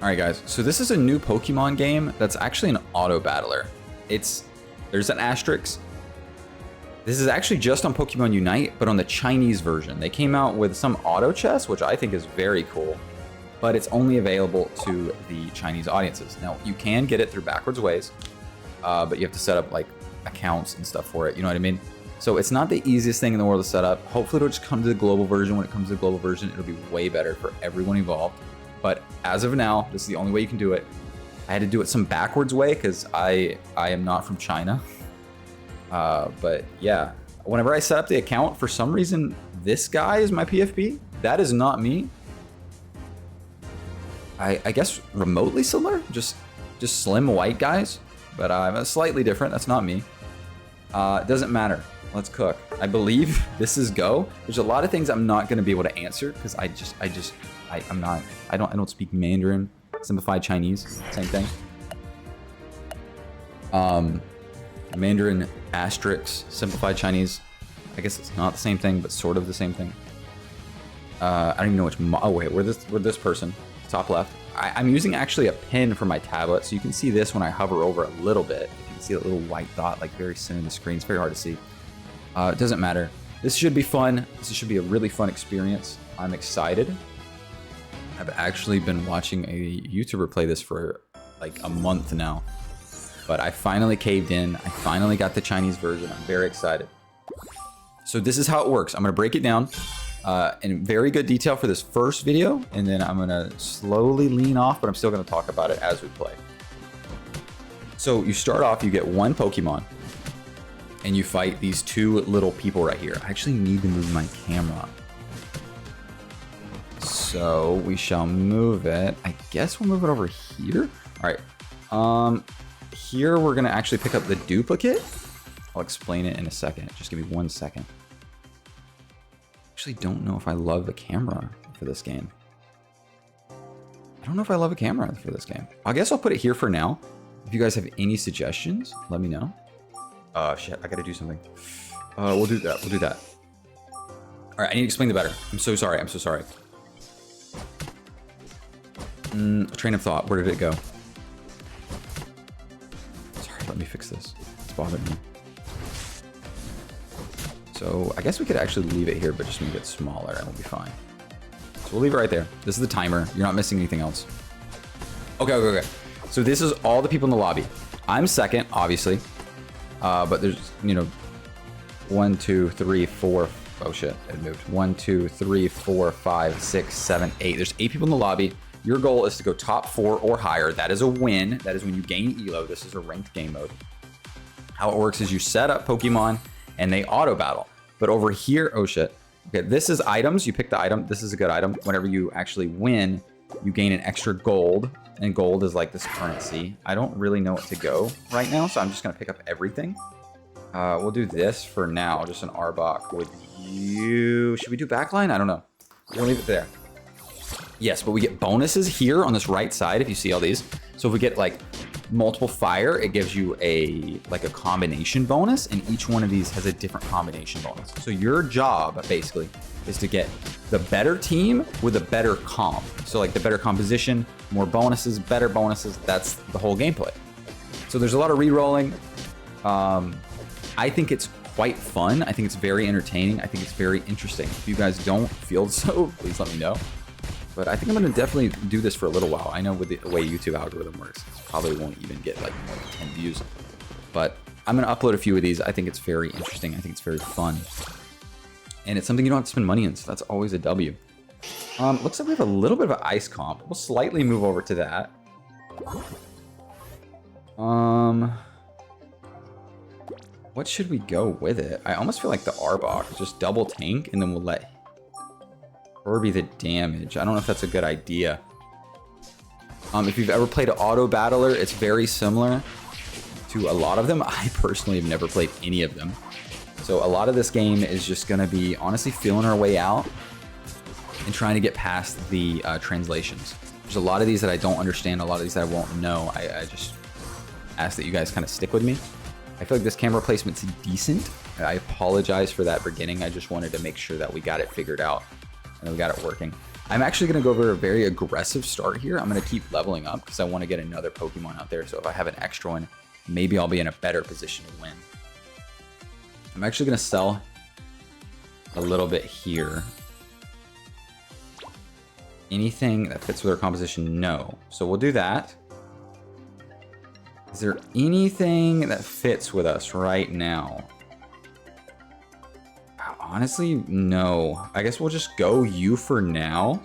All right, guys. So this is a new Pokemon game that's actually an auto battler. There's an asterisk. This is actually just on Pokemon Unite, but on the Chinese version. They came out with some auto chess, which I think is very cool, but it's only available to the Chinese audiences. Now, you can get it through backwards ways, but you have to set up like accounts and stuff for it. You know what I mean? So it's not the easiest thing in the world to set up. Hopefully it'll just come to the global version. When it comes to the global version, it'll be way better for everyone involved. But as of now, this is the only way you can do it. I had to do it some backwards way because I am not from China. But yeah, whenever I set up the account, for some reason, this guy is my PFP. That is not me. I guess remotely similar, just slim white guys, but I'm slightly different. That's not me. It doesn't matter. Let's cook. I believe this is go. There's a lot of things I'm not going to be able to answer because I don't speak Mandarin. Simplified Chinese, same thing. Mandarin asterisk, simplified Chinese. I guess it's not the same thing, but sort of the same thing. I don't even know which. Oh wait, we're this person, top left. I'm using actually a pen for my tablet, so you can see this when I hover over a little bit. You can see a little white dot like very center of the screen. It's very hard to see. It doesn't matter. This should be fun. This should be a really fun experience. I'm excited. I've actually been watching a YouTuber play this for like a month now, but I finally caved in. I finally got the Chinese version. I'm very excited. So this is how it works. I'm gonna break it down in very good detail for this first video, and then I'm gonna slowly lean off, but I'm still gonna talk about it as we play. So you start off, you get one Pokemon, and you fight these two little people right here. I actually need to move my camera. So we shall move it. I guess we'll move it over here. All right. Here we're gonna actually pick up the duplicate. I'll explain it in a second. Just give me 1 second. Actually don't know if I love the camera for this game. I don't know if I love a camera for this game. I guess I'll put it here for now. If you guys have any suggestions, let me know. Shit, I gotta do something. We'll do that. We'll do that. All right, I need to explain the better. I'm so sorry. I'm so sorry. Train of thought. Where did it go? Sorry, let me fix this. It's bothering me. So I guess we could actually leave it here, but just make it smaller and we'll be fine. So we'll leave it right there. This is the timer. You're not missing anything else. Okay. So this is all the people in the lobby. I'm second, obviously. But there's, 1, 2, 3, 4. Oh shit, it moved. 1, 2, 3, 4, 5, 6, 7, 8. There's 8 people in the lobby. Your goal is to go top 4 or higher. That is a win. That is when you gain Elo. This is a ranked game mode. How it works is you set up Pokemon and they auto battle. But over here, oh shit. Okay, this is items. You pick the item. This is a good item. Whenever you actually win, you gain an extra gold. And gold is like this currency. I don't really know what to go right now, so I'm just gonna pick up everything. We'll do this for now, just an Arbok with you. Should we do backline? I don't know. We'll leave it there. Yes, but we get bonuses here on this right side if you see all these. So if we get like multiple fire, it gives you a combination bonus, and each one of these has a different combination bonus. So your job basically is to get the better team with a better comp. So like the better composition, more bonuses, better bonuses. That's the whole gameplay. So there's a lot of re-rolling. I think it's quite fun. I think it's very entertaining. I think it's very interesting. If you guys don't feel so, please let me know. But I think I'm gonna definitely do this for a little while. I know with the way YouTube algorithm works, it probably won't even get like more than 10 views. But I'm gonna upload a few of these. I think it's very interesting. I think it's very fun. And it's something you don't have to spend money in, so that's always a W. Looks like we have a little bit of an ice comp. We'll slightly move over to that. What should we go with it? I almost feel like the Arbok, just double tank, and then we'll let her be the damage. I don't know if that's a good idea. If you've ever played an auto battler, it's very similar to a lot of them. I personally have never played any of them. So a lot of this game is just gonna be honestly feeling our way out and trying to get past the translations. There's a lot of these that I don't understand, a lot of these that I won't know. I just ask that you guys kind of stick with me. I feel like this camera placement's decent. I apologize for that beginning. I just wanted to make sure that we got it figured out and we got it working. I'm actually going to go over a very aggressive start here. I'm going to keep leveling up because I want to get another Pokemon out there. So if I have an extra one, maybe I'll be in a better position to win. I'm actually going to sell a little bit here. Anything that fits with our composition? No. So we'll do that. Is there anything that fits with us right now? Honestly, no. I guess we'll just go you for now,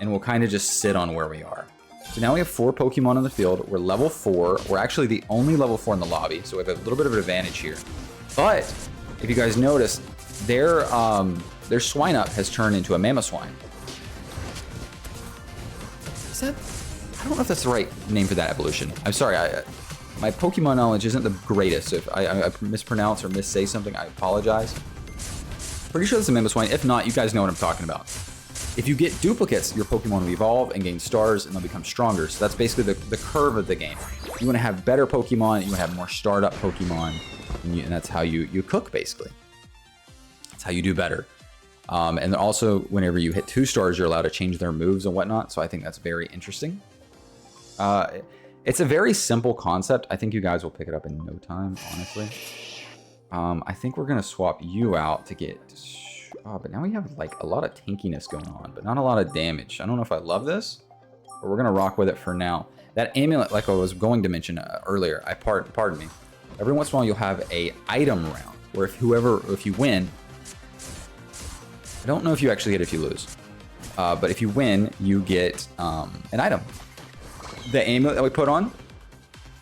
and we'll kind of just sit on where we are. So now we have 4 Pokemon on the field. We're level 4. We're actually the only level 4 in the lobby, so we have a little bit of an advantage here. But if you guys notice, their Swineup has turned into a Mamoswine. Is that? I don't know if that's the right name for that evolution. I'm sorry. My Pokemon knowledge isn't the greatest. So if I mispronounce or missay something, I apologize. Pretty sure that's a Mamoswine. If not, you guys know what I'm talking about. If you get duplicates, your Pokemon will evolve and gain stars, and they'll become stronger. So that's basically the curve of the game. You want to have better Pokemon, you want to have more startup Pokemon, and that's how you cook, basically. That's how you do better. And also, whenever you hit 2 stars, you're allowed to change their moves and whatnot. So I think that's very interesting. It's a very simple concept. I think you guys will pick it up in no time, honestly. I think we're going to swap you out to get... Oh, but now we have like a lot of tankiness going on, but not a lot of damage. I don't know if I love this, but we're going to rock with it for now. That amulet, like I was going to mention earlier, pardon me. Every once in a while, you'll have a item round where if you win, I don't know if you actually get it if you lose, but if you win, you get an item. The amulet that we put on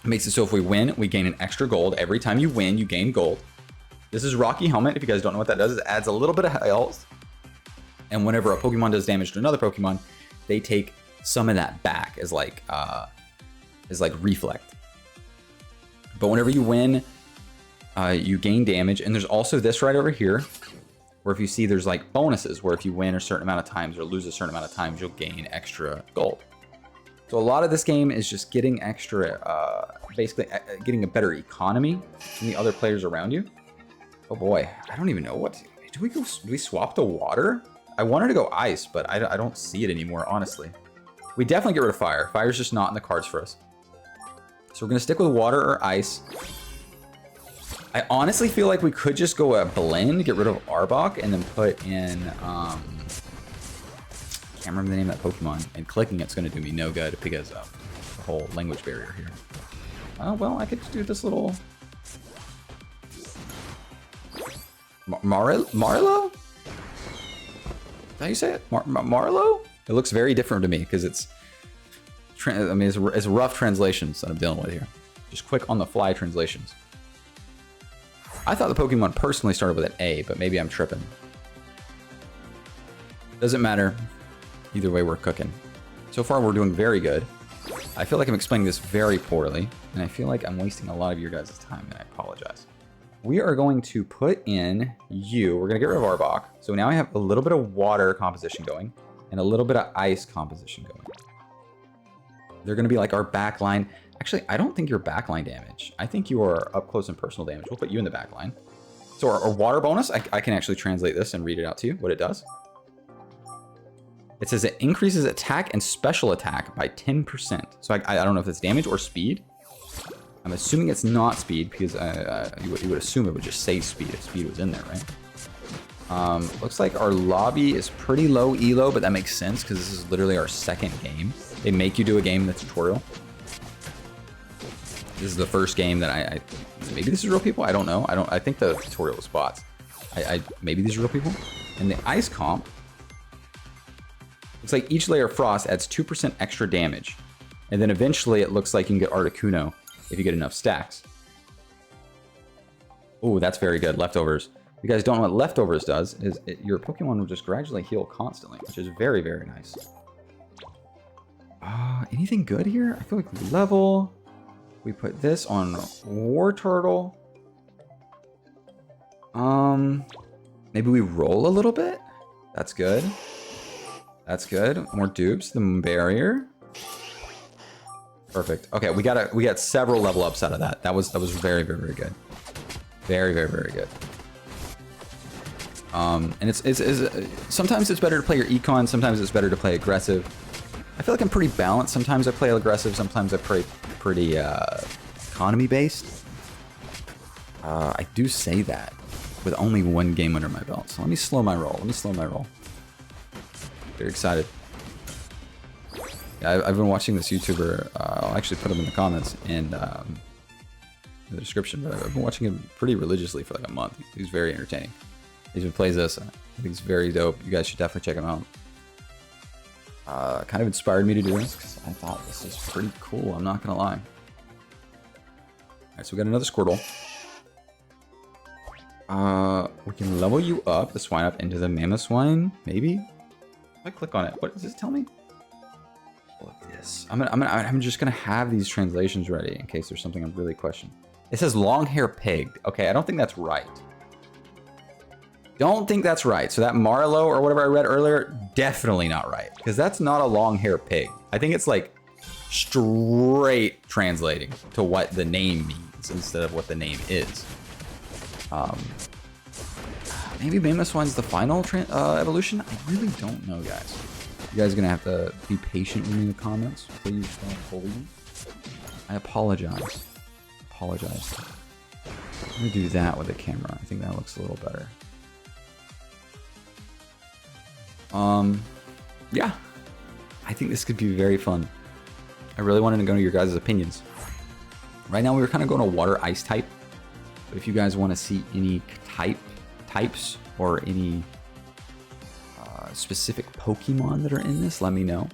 makes it so if we win, we gain an extra gold. Every time you win, you gain gold. This is Rocky Helmet. If you guys don't know what that does, it adds a little bit of health. And whenever a Pokemon does damage to another Pokemon, they take some of that back as like reflect. But whenever you win, you gain damage. And there's also this right over here, where if you see there's like bonuses, where if you win a certain amount of times or lose a certain amount of times, you'll gain extra gold. So a lot of this game is just getting extra, basically getting a better economy from the other players around you. Oh boy, I don't even know what, do we swap to water? I wanted to go ice, but I don't see it anymore, honestly. We definitely get rid of fire. Fire's just not in the cards for us. So we're gonna stick with water or ice. I honestly feel like we could just go a blend, get rid of Arbok, and then put in, can't remember the name of that Pokemon, and clicking it's going to do me no good because of the whole language barrier here. Oh, well, I could just do this little... Marlo? Is that how you say it? Marlo? It looks very different to me because it's... I mean, it's rough translations that I'm dealing with here. Just quick on the fly translations. I thought the Pokemon personally started with an A, but maybe I'm tripping. Doesn't matter. Either way, we're cooking. So far, we're doing very good. I feel like I'm explaining this very poorly, and I feel like I'm wasting a lot of your guys' time, and I apologize. We are going to put in you. We're going to get rid of Arbok. So now I have a little bit of water composition going, and a little bit of ice composition going. They're going to be like our backline. Actually, I don't think you're backline damage. I think you are up close and personal damage. We'll put you in the backline. So our water bonus, I can actually translate this and read it out to you, what it does. It says it increases attack and special attack by 10%. So I don't know if it's damage or speed. I'm assuming it's not speed because you would assume it would just say speed if speed was in there, right? Looks like our lobby is pretty low elo, but that makes sense because this is literally our second game. They make you do a game in the tutorial. This is the first game that maybe this is real people. I don't know. I think the tutorial was bots. Maybe these are real people. And the ice comp. Looks like each layer of frost adds 2% extra damage. And then eventually it looks like you can get Articuno if you get enough stacks. Oh, that's very good. Leftovers. If you guys don't know what leftovers does, is your Pokemon will just gradually heal constantly, which is very, very nice. Anything good here? I feel like we level. We put this on War Turtle. Maybe we roll a little bit. That's good. That's good. More dupes. The barrier. Perfect. Okay, we got several level ups out of that. That was very, very, very good. Very, very, very good. And it's sometimes it's better to play your econ, sometimes it's better to play aggressive. I feel like I'm pretty balanced. Sometimes I play aggressive, sometimes I play pretty economy based. I do say that with only one game under my belt. So let me slow my roll. Very excited. Yeah, I've been watching this YouTuber. I'll actually put him in the comments and in the description. But I've been watching him pretty religiously for like a month. He's very entertaining. He just plays this. I think he's very dope. You guys should definitely check him out. Kind of inspired me to do this because I thought this is pretty cool. I'm not gonna lie. All right, so we got another Squirtle. We can level you up, the swine up, into the Mammoth Swine, maybe? If I click on it, what does this tell me? Look at this. I'm just gonna have these translations ready in case there's something I'm really questioning. It says long hair pig. Okay, I don't think that's right. Don't think that's right. So that Marlowe or whatever I read earlier, definitely not right. Because that's not a long hair pig. I think it's like straight translating to what the name means instead of what the name is. Maybe Mammoth Swine's the final evolution? I really don't know, guys. You guys are gonna have to be patient with me in the comments. Please don't bully me. I apologize. I'm gonna do that with the camera. I think that looks a little better. Yeah. I think this could be very fun. I really wanted to go to your guys' opinions. Right now we were kind of going to water ice type. But if you guys want to see any types or any specific Pokemon that are in this, let me know.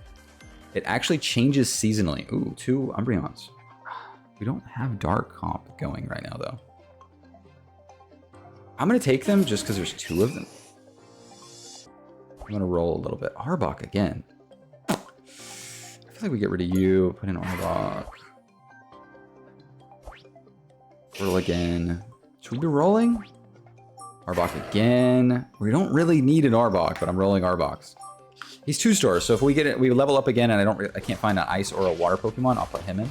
It actually changes seasonally. Ooh, 2 Umbreons. We don't have Dark Comp going right now, though. I'm going to take them just because there's 2 of them. I'm going to roll a little bit. Arbok again. I feel like we get rid of you, put in Arbok. Roll again. Should we be rolling? Arbok again. We don't really need an Arbok, but I'm rolling Arboks. He's 2-star, so if we get it, we level up again, and I can't find an ice or a water Pokemon, I'll put him in.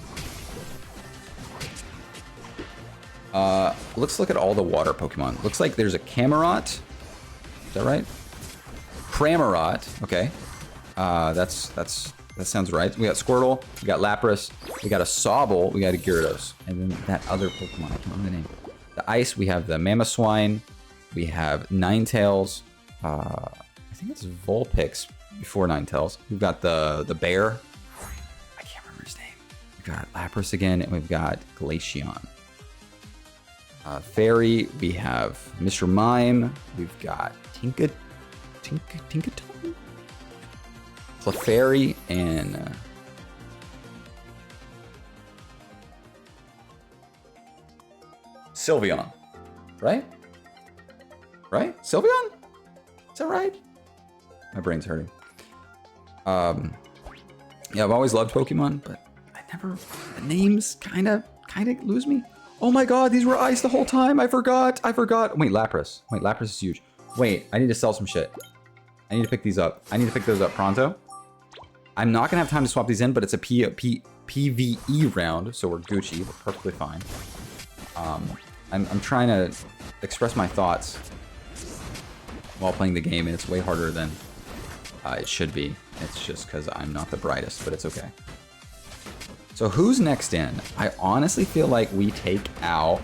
Let's look at all the water Pokemon. Looks like there's a Camerot. Is that right? Cramorant. Okay. That sounds right. We got Squirtle, we got Lapras, we got a Sobble, we got a Gyarados, and then that other Pokemon, I can't remember the name. The ice, we have the Mammoth Swine, we have Ninetales, I think it's Vulpix before Ninetales. We've got the bear, I can't remember his name. We've got Lapras again, and we've got Glaceon. Fairy, we have Mr. Mime, we've got Tinkaton? Clefairy and Sylveon, right? Right? Sylveon? Is that right? My brain's hurting. Yeah, I've always loved Pokemon, but the names kind of lose me. Oh my god, these were ice the whole time. I forgot. Wait, Lapras. Wait, Lapras is huge. Wait, I need to sell some shit. I need to pick these up. I need to pick those up pronto. I'm not gonna have time to swap these in, but it's a PvE round, so we're Gucci. We're perfectly fine. I'm trying to express my thoughts while playing the game, and it's way harder than it should be. It's just because I'm not the brightest, but it's okay. So who's next in? I honestly feel like we take out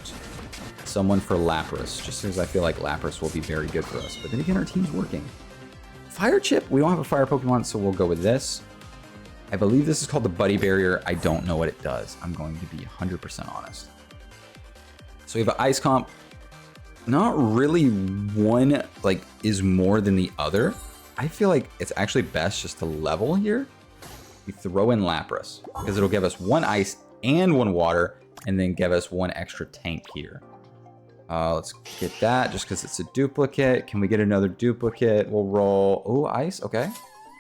someone for Lapras, just because I feel like Lapras will be very good for us. But then again, our team's working. Fire Chip, we don't have a fire Pokemon, so we'll go with this. I believe this is called the Buddy Barrier. I don't know what it does. I'm going to be 100% honest. So we have an Ice Comp. Not really one like is more than the other. I feel like it's actually best just to level here. We throw in Lapras because it'll give us 1 ice and 1 water, and then give us 1 extra tank here. Let's get that just because it's a duplicate. Can we get another duplicate? We'll roll. Oh, ice. Okay.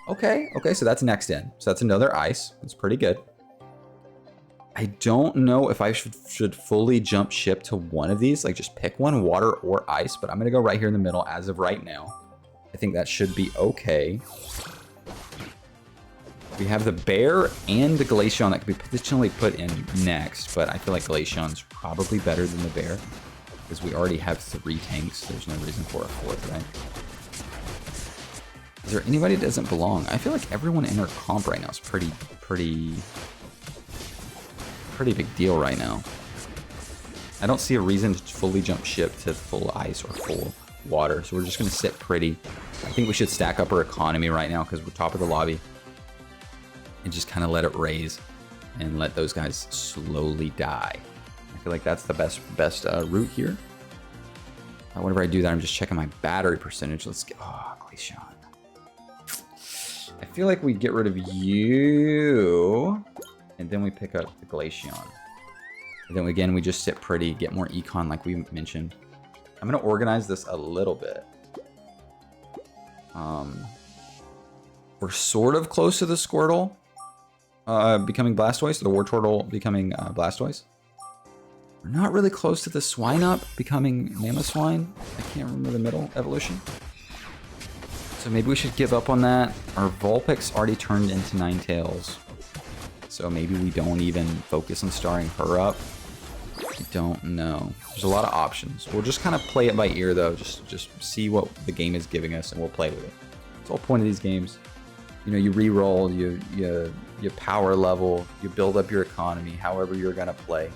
Okay. So that's next in. So that's another ice. That's pretty good. I don't know if I should fully jump ship to one of these, like just pick one, water or ice, but I'm going to go right here in the middle as of right now. I think that should be okay. We have the bear and the Glaceon that could be potentially put in next, but I feel like Glaceon's probably better than the bear. Because we already have 3 tanks. There's no reason for a 4th, right? Is there anybody that doesn't belong? I feel like everyone in our comp right now is pretty big deal right now. I don't see a reason to fully jump ship to full ice or full water, so we're just going to sit pretty. I think we should stack up our economy right now because we're top of the lobby. And just kind of let it raise and let those guys slowly die. I feel like that's the best route here. Whenever I do that, I'm just checking my battery percentage. Let's get... Oh, Glaceon. I feel like we get rid of you, and then we pick up the Glaceon. And then again, we just sit pretty, get more econ like we mentioned. I'm going to organize this a little bit. We're sort of close to the Squirtle becoming Blastoise, the Wartortle becoming Blastoise. We're not really close to the Swinub becoming Mamoswine. I can't remember the middle evolution. So maybe we should give up on that. Our Vulpix already turned into Ninetales. So maybe we don't even focus on starring her up. I don't know. There's a lot of options. We'll just kind of play it by ear though. Just see what the game is giving us and we'll play with it. It's the whole point of these games. You know, you re-roll, you power level, you build up your economy, however you're gonna play.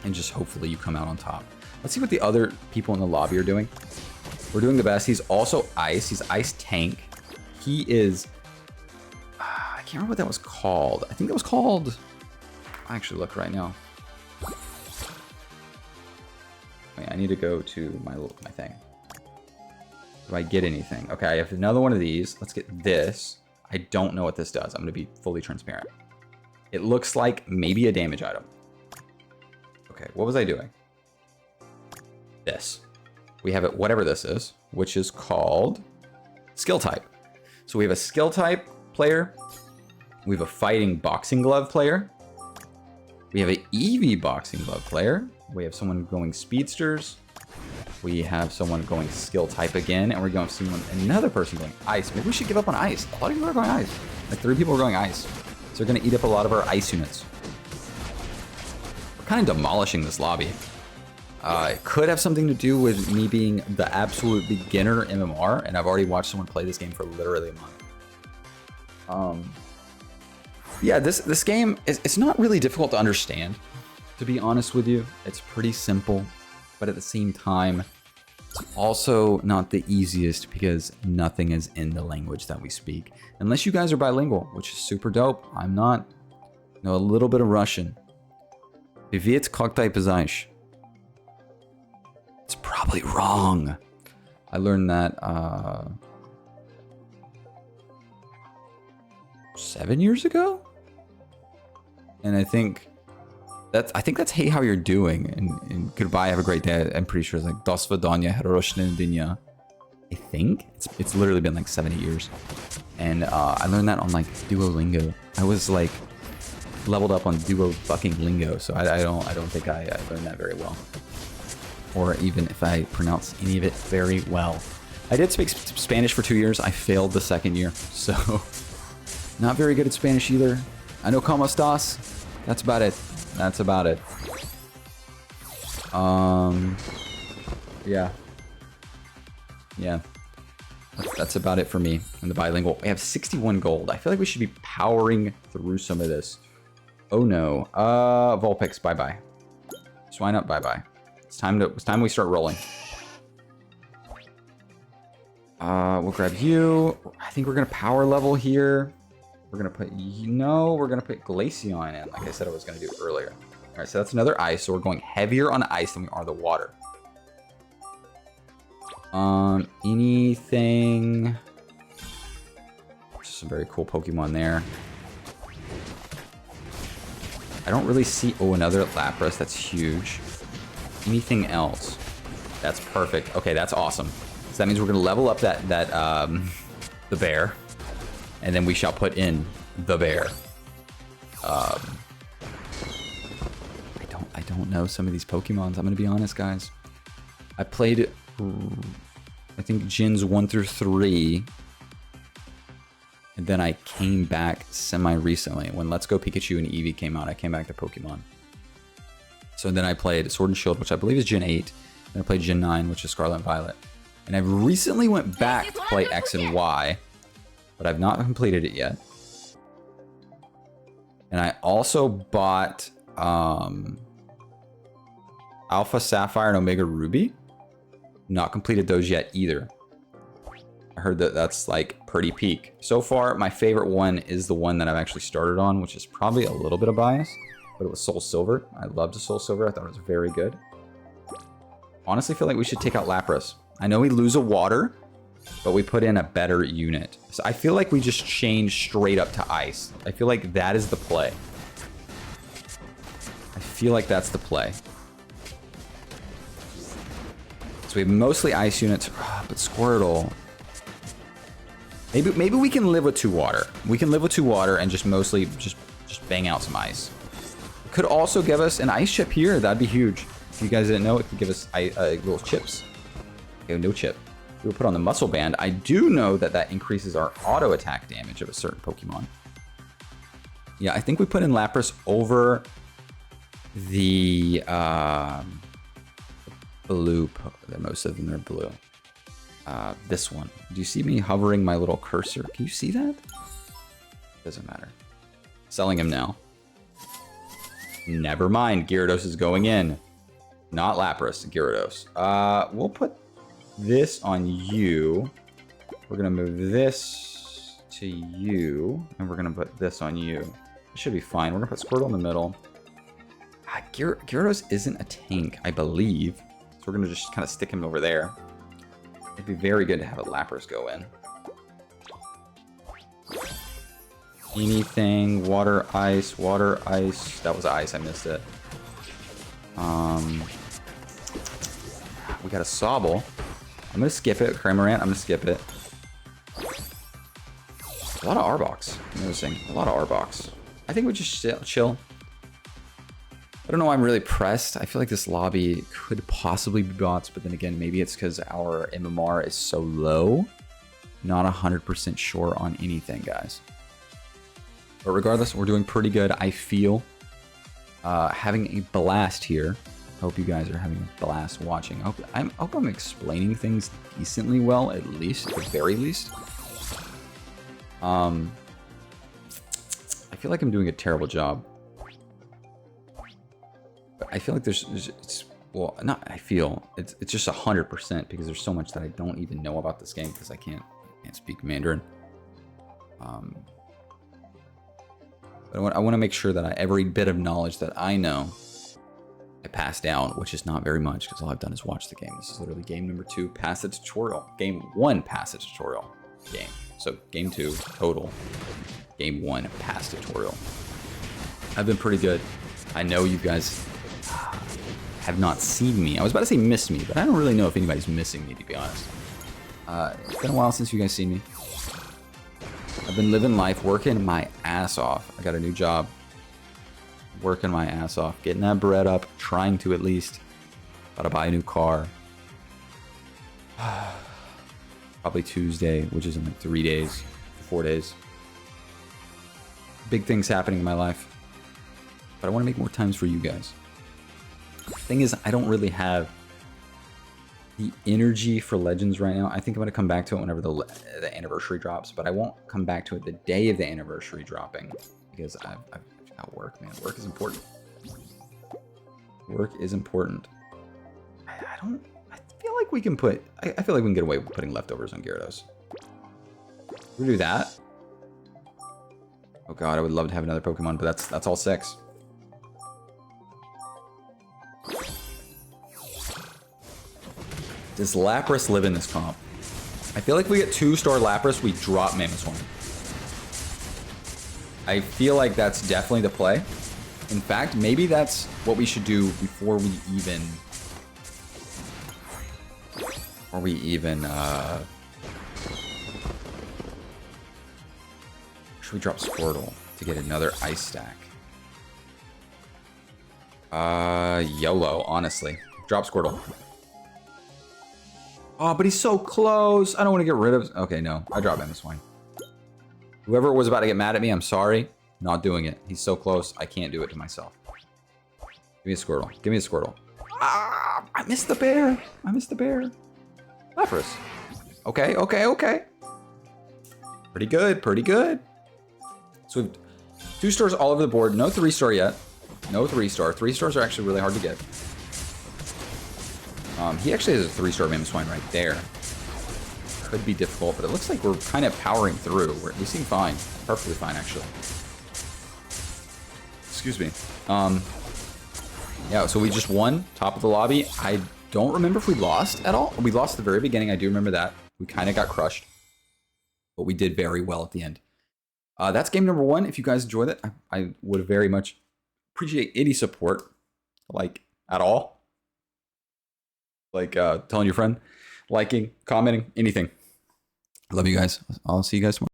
And just hopefully you come out on top. Let's see what the other people in the lobby are doing. We're doing the best. He's also ice. He's ice tank. He is... I can't remember what that was called. I think that was called... I actually look right now. Wait, I need to go to my thing. Do I get anything? Okay, I have another one of these. Let's get this. I don't know what this does. I'm going to be fully transparent. It looks like maybe a damage item. Okay, what was I doing? This. We have it, whatever this is, which is called skill type. So we have a skill type player. We have a fighting boxing glove player. We have an Eevee boxing glove player. We have someone going speedsters. We have someone going skill type again, and we're going to see another person going ice. Maybe we should give up on ice. A lot of people are going ice. Like 3 people are going ice. So they're going to eat up a lot of our ice units. We're kind of demolishing this lobby. It could have something to do with me being the absolute beginner MMR, and I've already watched someone play this game for literally a month. Yeah, this game, it's not really difficult to understand, to be honest with you. It's pretty simple, but at the same time, it's also not the easiest because nothing is in the language that we speak. Unless you guys are bilingual, which is super dope. I'm not. Know a little bit of Russian. Привет, как ты писаешь? It's probably wrong. I learned that 7 years ago, and I think that's hey, how you're doing, and goodbye, have a great day. I'm pretty sure it's like До свидания, хорошего дня. I think it's literally been like 7 years, and I learned that on like Duolingo. I was like leveled up on Duo fucking lingo, so I don't think I learned that very well. Or even if I pronounce any of it very well. I did speak Spanish for 2 years. I failed the 2nd year, so not very good at Spanish either. I know como estás. That's about it. That's about it. Yeah. That's about it for me in the bilingual. We have 61 gold. I feel like we should be powering through some of this. Oh no. Vulpix, bye-bye. Swinub, bye-bye. It's time we start rolling. We'll grab you. I think we're gonna power level here. We're gonna put we're gonna put Glaceon in, like I said I was gonna do earlier. All right, so that's another ice. So we're going heavier on ice than we are the water. Anything? Some very cool Pokemon there. I don't really see. Oh, another Lapras. That's huge. Anything else? That's perfect. Okay, that's awesome. So that means we're gonna level up that the bear, and then we shall put in the bear. I don't know some of these Pokemons. I'm gonna be honest, guys. I played, I think Gens 1 through 3, and then I came back semi recently when Let's Go Pikachu and Eevee came out. I came back to Pokemon. So then I played Sword and Shield, which I believe is Gen 8. And I played Gen 9, which is Scarlet and Violet. And I've recently went back to play X and Y, but I've not completed it yet. And I also bought Alpha Sapphire and Omega Ruby. Not completed those yet either. I heard that that's like pretty peak. So far, my favorite one is the one that I've actually started on, which is probably a little bit of bias, but it was Soul Silver. I loved the Soul Silver. I thought it was very good. Honestly, feel like we should take out Lapras. I know we lose a water, but we put in a better unit. So I feel like we just change straight up to ice. I feel like that is the play. I feel like that's the play. So we have mostly ice units, but Squirtle. Maybe we can live with 2 water. We can live with 2 water and just mostly just bang out some ice. It could also give us an ice chip here. That'd be huge. If you guys didn't know, it could give us little chips. Okay, no chip. We will put on the muscle band. I do know that that increases our auto attack damage of a certain Pokemon. Yeah, I think we put in Lapras over the blue. Most of them are blue. This one. Do you see me hovering my little cursor? Can you see that? Doesn't matter. Selling him now. Never mind. Gyarados is going in. Not Lapras. Gyarados. We'll put this on you. We're going to move this to you. And we're going to put this on you. It should be fine. We're going to put Squirtle in the middle. Gyarados isn't a tank, I believe. So we're going to just kind of stick him over there. It'd be very good to have a Lapras go in. Anything, water, ice, water, ice. That was ice, I missed it. We got a Sobble. I'm gonna skip it. Cramorant, I'm gonna skip it. A lot of Arbok. I'm noticing. A lot of Arbok. I think we just chill. I don't know why I'm really pressed. I feel like this lobby could possibly be bots, but then again, maybe it's because our MMR is so low. Not 100% sure on anything, guys. But regardless, we're doing pretty good, I feel. Having a blast here. Hope you guys are having a blast watching. I hope I'm explaining things decently well, at least, at the very least. I feel like I'm doing a terrible job. I feel like it's well, not I feel, it's just 100% because there's so much that I don't even know about this game because I can't speak Mandarin. But I want to make sure that every bit of knowledge that I know, I pass down, which is not very much because all I've done is watch the game. This is literally game number 2, past the tutorial. Game 1, past the tutorial game. So game 2, total. Game 1, past tutorial. I've been pretty good. I know you guys have not seen me. I was about to say missed me, but I don't really know if anybody's missing me, to be honest. It's been a while since you guys seen me. I've been living life, working my ass off. I got a new job. Working my ass off, getting that bread up, trying to at least. Gotta buy a new car. Probably Tuesday, which is in like 3 days, 4 days. Big things happening in my life. But I want to make more times for you guys. The thing is, I don't really have the energy for Legends right now. I think I'm going to come back to it whenever the anniversary drops, but I won't come back to it the day of the anniversary dropping because I've got work, man. Work is important. Work is important. I feel like we can put, I feel like we can get away with putting leftovers on Gyarados. We'll do that. Oh god, I would love to have another Pokemon, but that's all 6. Does Lapras live in this comp? I feel like if we get 2-star Lapras, we drop Mamoswine. I feel like that's definitely the play. In fact, maybe that's what we should do before we even... Should we drop Squirtle to get another Ice Stack? YOLO, honestly. Drop Squirtle. Oh, but he's so close. I don't want to get rid of... Okay, no. I drop Mamoswine. Whoever was about to get mad at me, I'm sorry. Not doing it. He's so close. I can't do it to myself. Give me a Squirtle. Give me a Squirtle. Ah, I missed the bear. I missed the bear. Lapras. Okay, okay, okay. Pretty good, pretty good. So we have 2 stars all over the board. No 3-star yet. No 3-star. 3 stars are actually really hard to get. He actually has a 3-star Mamoswine right there. Could be difficult, but it looks like we're kind of powering through. We seem fine. Perfectly fine, actually. Excuse me. Yeah, so we just won top of the lobby. I don't remember if we lost at all. We lost at the very beginning. I do remember that. We kind of got crushed. But we did very well at the end. That's game number 1. If you guys enjoyed it, I would very much appreciate any support. Like, at all. Like, telling your friend, liking, commenting, anything. I love you guys. I'll see you guys tomorrow.